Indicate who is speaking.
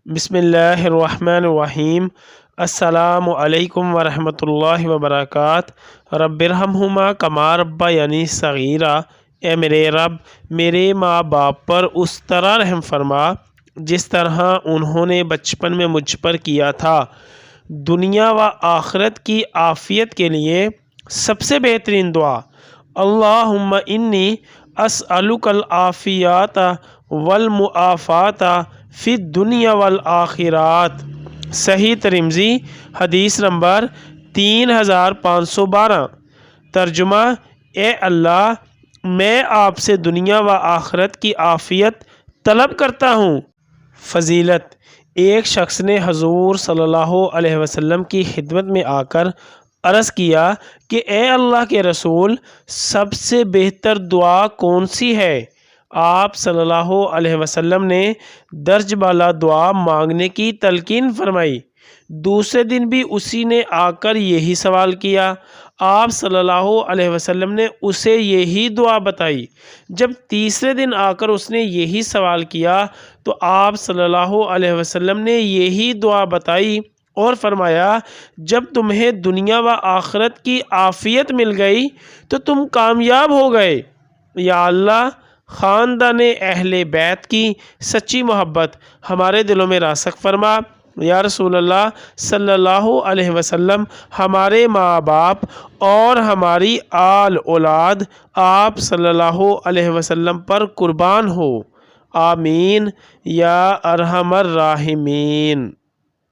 Speaker 1: بسم اللہ الرحمن الرحیم۔ السلام علیکم ورحمۃ اللہ وبرکاتہ۔ رب ارحمہما کما ربیانی صغیرا، اے میرے رب میرے ماں باپ پر اس طرح رحم فرما جس طرح انہوں نے بچپن میں مجھ پر کیا تھا۔ دنیا و آخرت کی عافیت کے لیے سب سے بہترین دعا اللہم انی اسألک العافیات والمعافات فی الدنیا والآخرات۔ صحیح ترمذی حدیث نمبر 3512۔ ترجمہ: اے اللہ میں آپ سے دنیا و آخرت کی عافیت طلب کرتا ہوں۔ فضیلت: ایک شخص نے حضور صلی اللہ علیہ وسلم کی خدمت میں آ کر عرض کیا کہ اے اللہ کے رسول، سب سے بہتر دعا کون سی ہے؟ آپ صلی اللہ علیہ وسلم نے درج بالا دعا مانگنے کی تلقین فرمائی۔ دوسرے دن بھی اسی نے آ کر یہی سوال کیا۔ آپ صلی اللہ علیہ وسلم نے اسے یہی دعا بتائی۔ جب تیسرے دن آ کر اس نے یہی سوال کیا تو آپ صلی اللہ علیہ وسلم نے یہی دعا بتائی اور فرمایا، جب تمہیں دنیا و آخرت کی عافیت مل گئی تو تم کامیاب ہو گئے۔ یا اللہ، خاندان اہل بیت کی سچی محبت ہمارے دلوں میں راسخ فرما۔ یا رسول اللہ صلی اللہ علیہ وسلم، ہمارے ماں باپ اور ہماری آل اولاد آپ صلی اللہ علیہ وسلم پر قربان ہو۔ آمین یا ارحم الراحمین۔